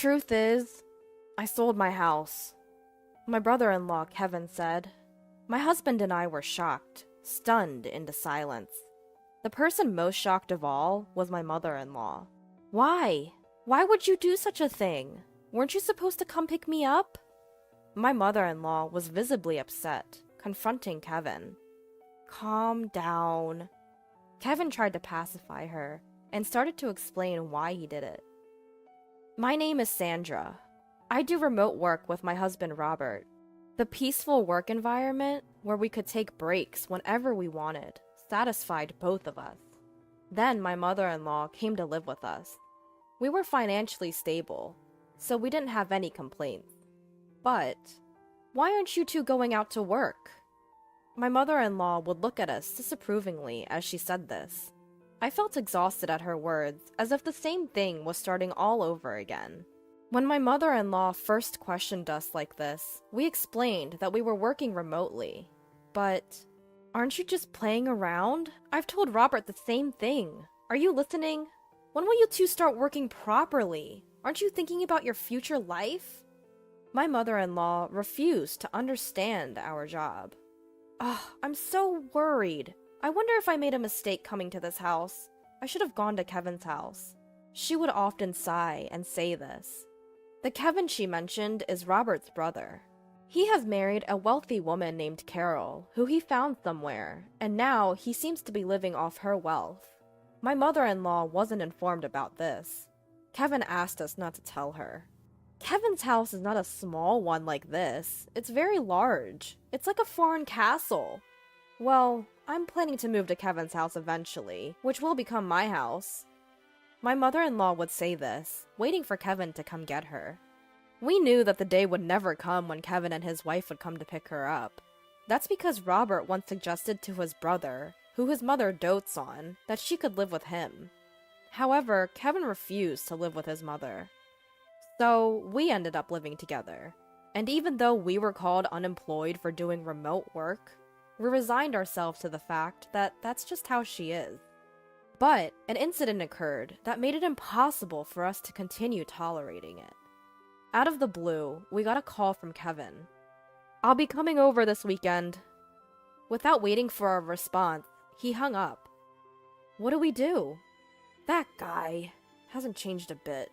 truth is, I sold my house. My brother-in-law, Kevin, said. My husband and I were shocked, stunned into silence. The person most shocked of all was my mother-in-law. Why? Why would you do such a thing? Weren't you supposed to come pick me up? My mother-in-law was visibly upset, confronting Kevin. Calm down. Kevin tried to pacify her and started to explain why he did it. My name is Sandra. I do remote work with my husband Robert. The peaceful work environment where we could take breaks whenever we wanted satisfied both of us. Then my mother-in-law came to live with us. We were financially stable, so we didn't have any complaints. But why aren't you two going out to work? My mother-in-law would look at us disapprovingly as she said this. I felt exhausted at her words, as if the same thing was starting all over again. When my mother-in-law first questioned us like this, we explained that we were working remotely. But aren't you just playing around? I've told Robert the same thing. Are you listening? When will you two start working properly? Aren't you thinking about your future life? My mother-in-law refused to understand our job. I'm so worried. I wonder if I made a mistake coming to this house. I should have gone to Kevin's house. She would often sigh and say this. The Kevin she mentioned is Robert's brother. He has married a wealthy woman named Carol, who he found somewhere, and now he seems to be living off her wealth. My mother-in-law wasn't informed about this. Kevin asked us not to tell her. Kevin's house is not a small one like this. It's very large. It's like a foreign castle. Well, I'm planning to move to Kevin's house eventually, which will become my house. My mother-in-law would say this, waiting for Kevin to come get her. We knew that the day would never come when Kevin and his wife would come to pick her up. That's because Robert once suggested to his brother, who his mother dotes on, that she could live with him. However, Kevin refused to live with his mother. So, we ended up living together. And even though we were called unemployed for doing remote work, we resigned ourselves to the fact that that's just how she is. But an incident occurred that made it impossible for us to continue tolerating it. Out of the blue, we got a call from Kevin. I'll be coming over this weekend. Without waiting for a response, he hung up. What do we do? That guy hasn't changed a bit.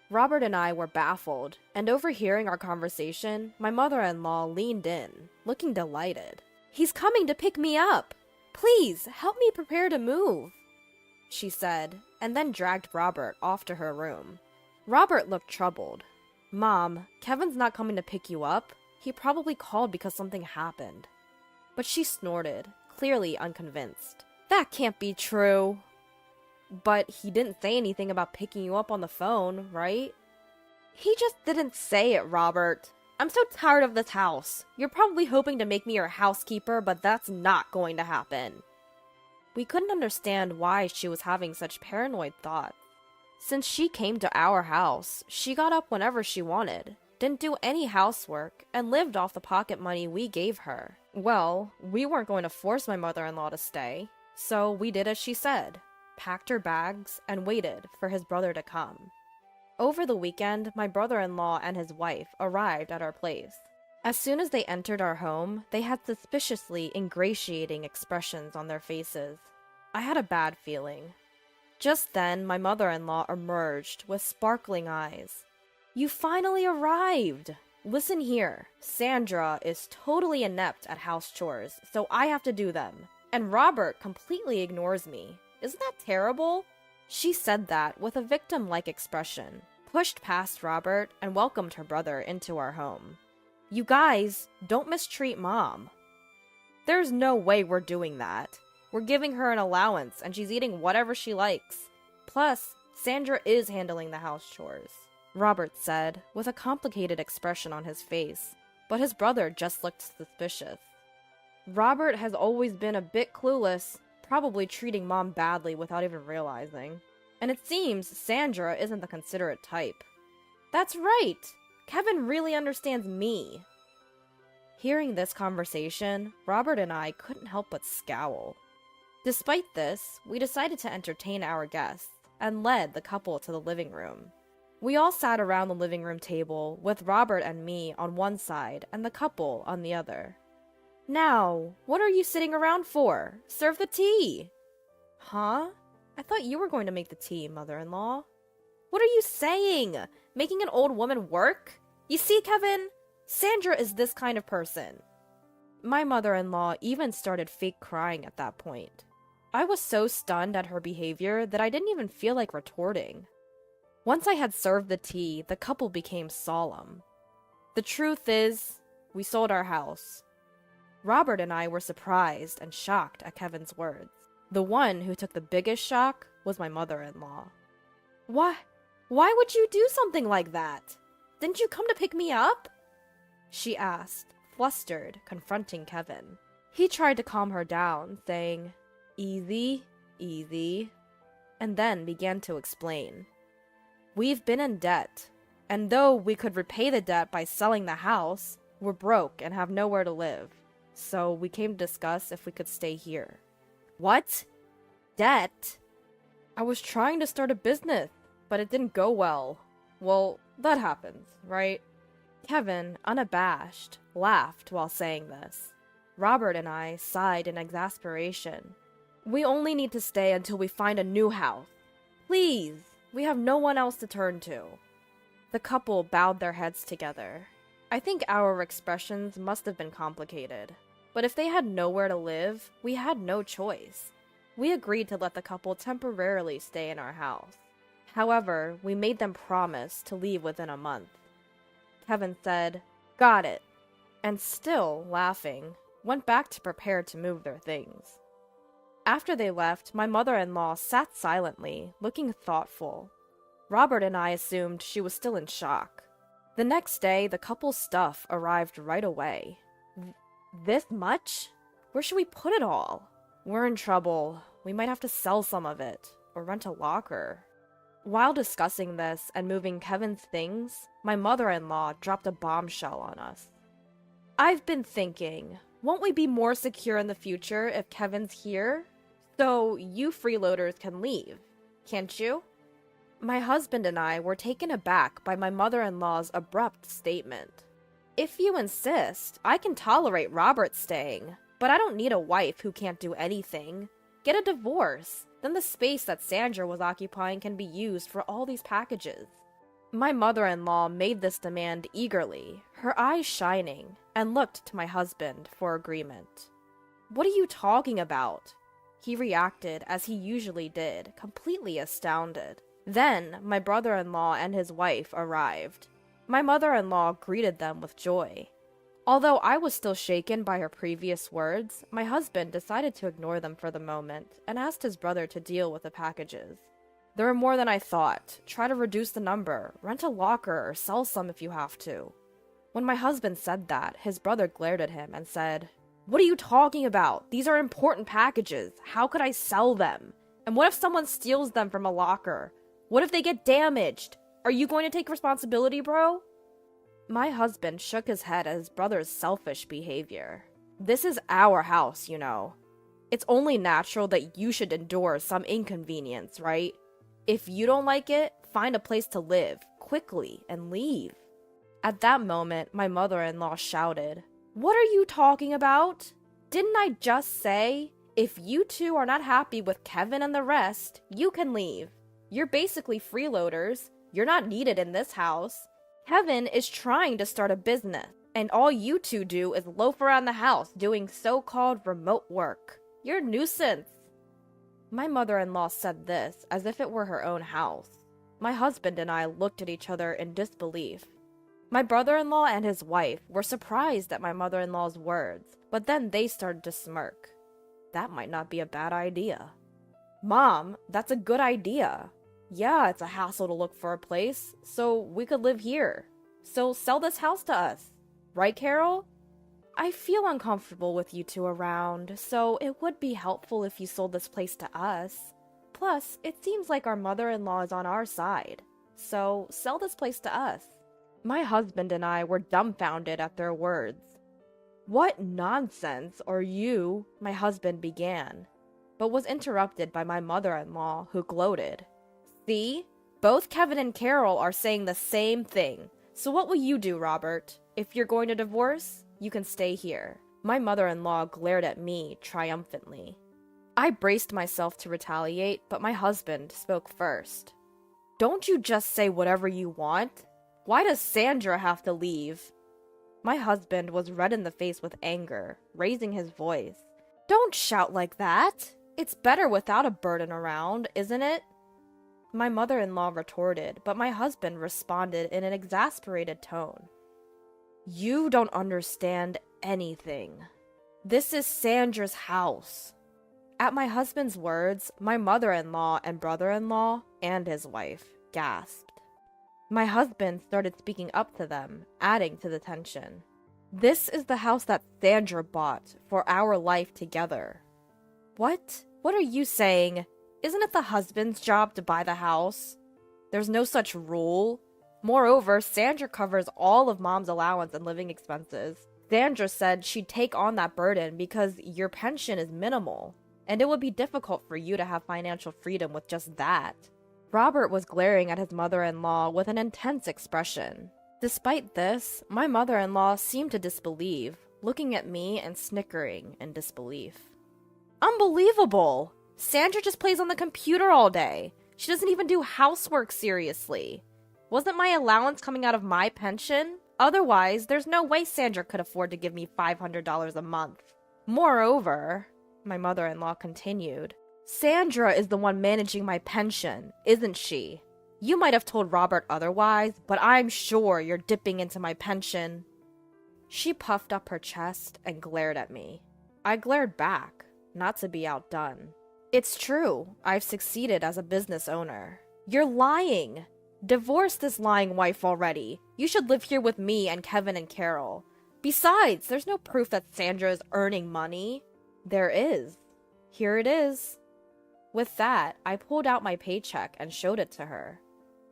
Robert and I were baffled, and overhearing our conversation, my mother-in-law leaned in, looking delighted. He's coming to pick me up! Please, help me prepare to move, she said, and then dragged Robert off to her room. Robert looked troubled. Mom, Kevin's not coming to pick you up. He probably called because something happened. But she snorted, clearly unconvinced. That can't be true. But he didn't say anything about picking you up on the phone, right? He just didn't say it, Robert. I'm so tired of this house. You're probably hoping to make me your housekeeper, but that's not going to happen. We couldn't understand why she was having such paranoid thoughts. Since she came to our house, she got up whenever she wanted, didn't do any housework, and lived off the pocket money we gave her. Well, we weren't going to force my mother-in-law to stay, so we did as she said, packed her bags, and waited for his brother to come. Over the weekend, my brother-in-law and his wife arrived at our place. As soon as they entered our home, they had suspiciously ingratiating expressions on their faces. I had a bad feeling. Just then, my mother-in-law emerged with sparkling eyes. You finally arrived! Listen here, Sandra is totally inept at house chores, so I have to do them. And Robert completely ignores me. Isn't that terrible? She said that with a victim-like expression, pushed past Robert, and welcomed her brother into our home. You guys, don't mistreat Mom. There's no way we're doing that. We're giving her an allowance, and she's eating whatever she likes. Plus, Sandra is handling the house chores, Robert said, with a complicated expression on his face, but his brother just looked suspicious. Robert has always been a bit clueless, probably treating Mom badly without even realizing. And it seems Sandra isn't the considerate type. That's right! Kevin really understands me. Hearing this conversation, Robert and I couldn't help but scowl. Despite this, we decided to entertain our guests, and led the couple to the living room. We all sat around the living room table, with Robert and me on one side and the couple on the other. "Now, what are you sitting around for? Serve the tea!" "Huh? I thought you were going to make the tea, mother-in-law." "What are you saying? Making an old woman work? You see, Kevin? Sandra is this kind of person." My mother-in-law even started fake crying at that point. I was so stunned at her behavior that I didn't even feel like retorting. Once I had served the tea, the couple became solemn. The truth is, we sold our house. Robert and I were surprised and shocked at Kevin's words. The one who took the biggest shock was my mother-in-law. Why would you do something like that? Didn't you come to pick me up?" she asked, flustered, confronting Kevin. He tried to calm her down, saying, "Easy, easy," and then began to explain. "We've been in debt, and though we could repay the debt by selling the house, we're broke and have nowhere to live. So we came to discuss if we could stay here." "What? Debt?" "I was trying to start a business, but it didn't go well. Well, that happens, right?" Kevin, unabashed, laughed while saying this. Robert and I sighed in exasperation. "We only need to stay until we find a new house. Please, we have no one else to turn to." The couple bowed their heads together. I think our expressions must have been complicated, but if they had nowhere to live, we had no choice. We agreed to let the couple temporarily stay in our house. However, we made them promise to leave within a month. Kevin said, "Got it," and still laughing, went back to prepare to move their things. After they left, my mother-in-law sat silently, looking thoughtful. Robert and I assumed she was still in shock. The next day, the couple's stuff arrived right away. This much? Where should we put it all? We're in trouble. We might have to sell some of it, or rent a locker. While discussing this and moving Kevin's things, my mother-in-law dropped a bombshell on us. "I've been thinking, won't we be more secure in the future if Kevin's here? So you freeloaders can leave, can't you?" My husband and I were taken aback by my mother-in-law's abrupt statement. "If you insist, I can tolerate Robert staying, but I don't need a wife who can't do anything. Get a divorce. Then the space that Sandra was occupying can be used for all these packages." My mother-in-law made this demand eagerly, her eyes shining, and looked to my husband for agreement. "What are you talking about?" He reacted as he usually did, completely astounded. Then, my brother-in-law and his wife arrived. My mother-in-law greeted them with joy. Although I was still shaken by her previous words, my husband decided to ignore them for the moment and asked his brother to deal with the packages. "There are more than I thought. Try to reduce the number, rent a locker, or sell some if you have to." When my husband said that, his brother glared at him and said, "What are you talking about? These are important packages. How could I sell them? And what if someone steals them from a locker? What if they get damaged? Are you going to take responsibility, bro?" My husband shook his head at his brother's selfish behavior. "This is our house, you know. It's only natural that you should endure some inconvenience, right? If you don't like it, find a place to live, quickly, and leave." At that moment, my mother-in-law shouted, "What are you talking about? Didn't I just say, if you two are not happy with Kevin and the rest, you can leave? You're basically freeloaders. You're not needed in this house. Kevin is trying to start a business, and all you two do is loaf around the house doing so-called remote work. You're a nuisance." My mother-in-law said this as if it were her own house. My husband and I looked at each other in disbelief. My brother-in-law and his wife were surprised at my mother-in-law's words, but then they started to smirk. That might not be a bad idea. "Mom, that's a good idea. Yeah, it's a hassle to look for a place, so we could live here. So sell this house to us. Right, Carol? I feel uncomfortable with you two around, so it would be helpful if you sold this place to us. Plus, it seems like our mother-in-law is on our side. So sell this place to us." My husband and I were dumbfounded at their words. "What nonsense are you?" my husband began, but was interrupted by my mother-in-law, who gloated. "See? Both Kevin and Carol are saying the same thing. So what will you do, Robert? If you're going to divorce, you can stay here. My mother-in-law glared at me triumphantly. I braced myself to retaliate, but my husband spoke first. Don't you just say whatever you want? Why does Sandra have to leave? My husband was red in the face with anger, raising his voice. Don't shout like that. It's better without a burden around, isn't it? My mother-in-law retorted, but my husband responded in an exasperated tone. You don't understand anything. This is Sandra's house. At my husband's words, my mother-in-law and brother-in-law and his wife gasped. My husband started speaking up to them, adding to the tension. This is the house that Sandra bought for our life together. What? What are you saying? Isn't it the husband's job to buy the house? There's no such rule. Moreover, Sandra covers all of Mom's allowance and living expenses. Sandra said she'd take on that burden because your pension is minimal, and it would be difficult for you to have financial freedom with just that. Robert was glaring at his mother-in-law with an intense expression. Despite this, my mother-in-law seemed to disbelieve, looking at me and snickering in disbelief. Unbelievable! Sandra just plays on the computer all day. She doesn't even do housework seriously. Wasn't my allowance coming out of my pension? Otherwise, there's no way Sandra could afford to give me $500 a month. Moreover, my mother-in-law continued, Sandra is the one managing my pension, isn't she? You might have told Robert otherwise, but I'm sure you're dipping into my pension. She puffed up her chest and glared at me. I glared back, not to be outdone. It's true, I've succeeded as a business owner. You're lying! Divorce this lying wife already. You should live here with me and Kevin and Carol. Besides, there's no proof that Sandra is earning money. There is. Here it is. With that, I pulled out my paycheck and showed it to her.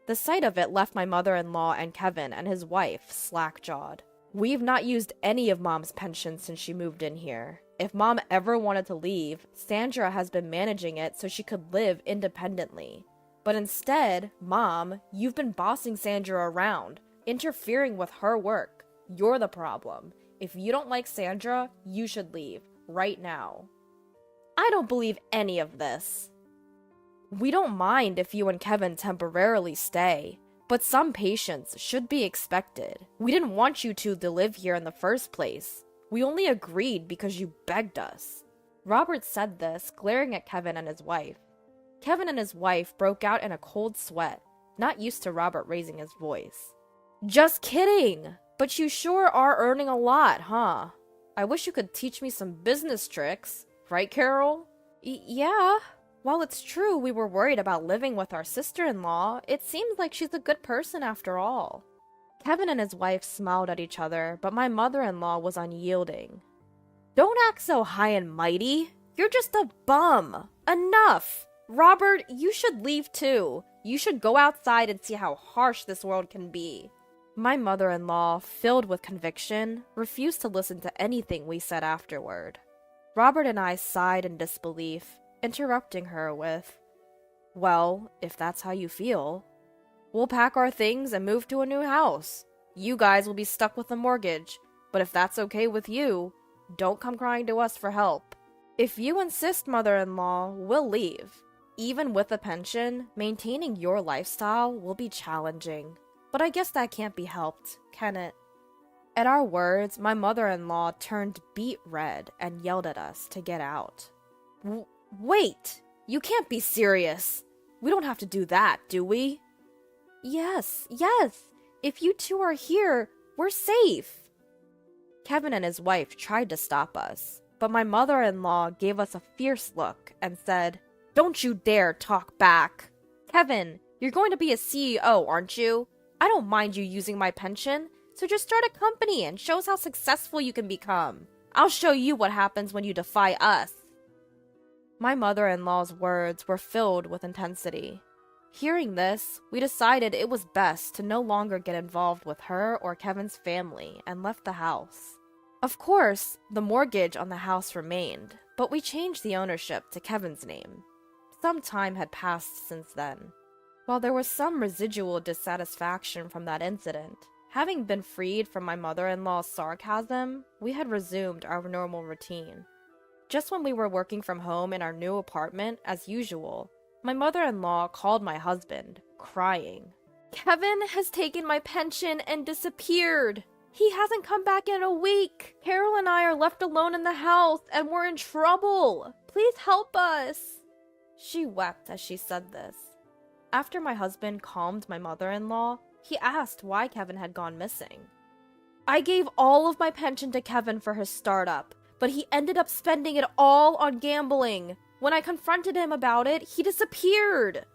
The sight of it left my mother-in-law and Kevin and his wife slack-jawed. We've not used any of Mom's pension since she moved in here. If Mom ever wanted to leave, Sandra has been managing it so she could live independently. But instead, Mom, you've been bossing Sandra around, interfering with her work. You're the problem. If you don't like Sandra, you should leave, right now. I don't believe any of this. We don't mind if you and Kevin temporarily stay, but some patience should be expected. We didn't want you two to live here in the first place. We only agreed because you begged us. Robert said this, glaring at Kevin and his wife. Kevin and his wife broke out in a cold sweat, not used to Robert raising his voice. Just kidding! But you sure are earning a lot, huh? I wish you could teach me some business tricks. Right, Carol? Yeah. While it's true we were worried about living with our sister-in-law, it seems like she's a good person after all. Kevin and his wife smiled at each other, but my mother-in-law was unyielding. Don't act so high and mighty. You're just a bum. Enough! Robert, you should leave too. You should go outside and see how harsh this world can be. My mother-in-law, filled with conviction, refused to listen to anything we said afterward. Robert and I sighed in disbelief, interrupting her with, Well, if that's how you feel, we'll pack our things and move to a new house. You guys will be stuck with a mortgage, but if that's okay with you, don't come crying to us for help. If you insist, mother-in-law, we'll leave. Even with a pension, maintaining your lifestyle will be challenging. But I guess that can't be helped, can it? At our words, my mother-in-law turned beet red and yelled at us to get out. Wait! You can't be serious! We don't have to do that, do we? Yes. If you two are here, we're safe. Kevin and his wife tried to stop us, but my mother-in-law gave us a fierce look and said, Don't you dare talk back. Kevin, you're going to be a CEO, aren't you? I don't mind you using my pension, so just start a company and show us how successful you can become. I'll show you what happens when you defy us. My mother-in-law's words were filled with intensity. Hearing this, we decided it was best to no longer get involved with her or Kevin's family and left the house. Of course, the mortgage on the house remained, but we changed the ownership to Kevin's name. Some time had passed since then. While there was some residual dissatisfaction from that incident, having been freed from my mother-in-law's sarcasm, we had resumed our normal routine. Just when we were working from home in our new apartment, as usual, my mother-in-law called my husband, crying. "Kevin has taken my pension and disappeared. He hasn't come back in a week. Carol and I are left alone in the house and we're in trouble. Please help us." She wept as she said this. After my husband calmed my mother-in-law, he asked why Kevin had gone missing. "I gave all of my pension to Kevin for his startup, but he ended up spending it all on gambling. When I confronted him about it, he disappeared,"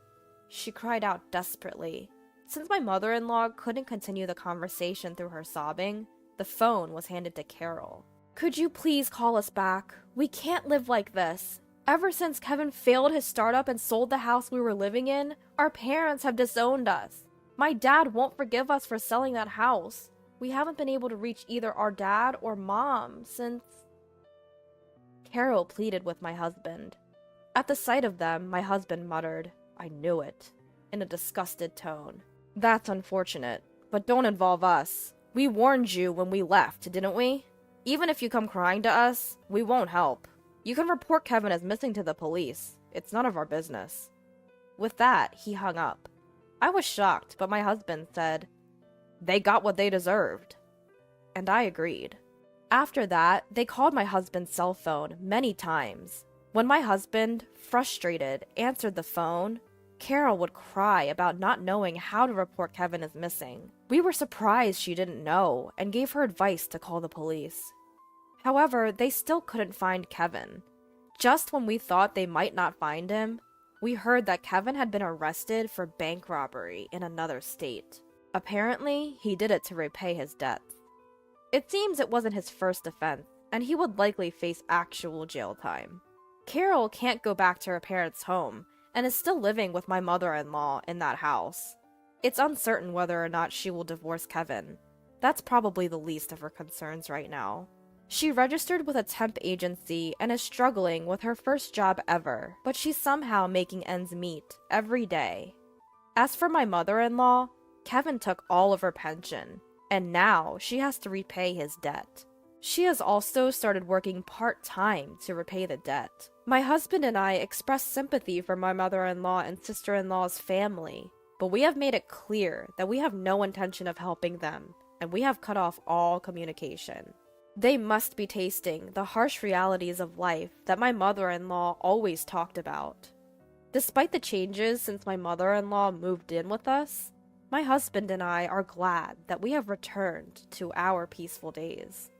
she cried out desperately. Since my mother-in-law couldn't continue the conversation through her sobbing, the phone was handed to Carol. "Could you please call us back? We can't live like this. Ever since Kevin failed his startup and sold the house we were living in, our parents have disowned us. My dad won't forgive us for selling that house. We haven't been able to reach either our dad or mom since..." Carol pleaded with my husband. At the sight of them, my husband muttered, "I knew it," in a disgusted tone. "That's unfortunate, but don't involve us. We warned you when we left, didn't we? Even if you come crying to us, we won't help. You can report Kevin as missing to the police. It's none of our business." With that, he hung up. I was shocked, but my husband said, "They got what they deserved." And I agreed. After that, they called my husband's cell phone many times. When my husband, frustrated, answered the phone, Carol would cry about not knowing how to report Kevin as missing. We were surprised she didn't know and gave her advice to call the police. However, they still couldn't find Kevin. Just when we thought they might not find him, we heard that Kevin had been arrested for bank robbery in another state. Apparently, he did it to repay his debts. It seems it wasn't his first offense, and he would likely face actual jail time. Carol can't go back to her parents' home, and is still living with my mother-in-law in that house. It's uncertain whether or not she will divorce Kevin. That's probably the least of her concerns right now. She registered with a temp agency and is struggling with her first job ever, but she's somehow making ends meet every day. As for my mother-in-law, Kevin took all of her pension, and now she has to repay his debt. She has also started working part-time to repay the debt. My husband and I expressed sympathy for my mother-in-law and sister-in-law's family, but we have made it clear that we have no intention of helping them, and we have cut off all communication. They must be tasting the harsh realities of life that my mother-in-law always talked about. Despite the changes since my mother-in-law moved in with us, my husband and I are glad that we have returned to our peaceful days.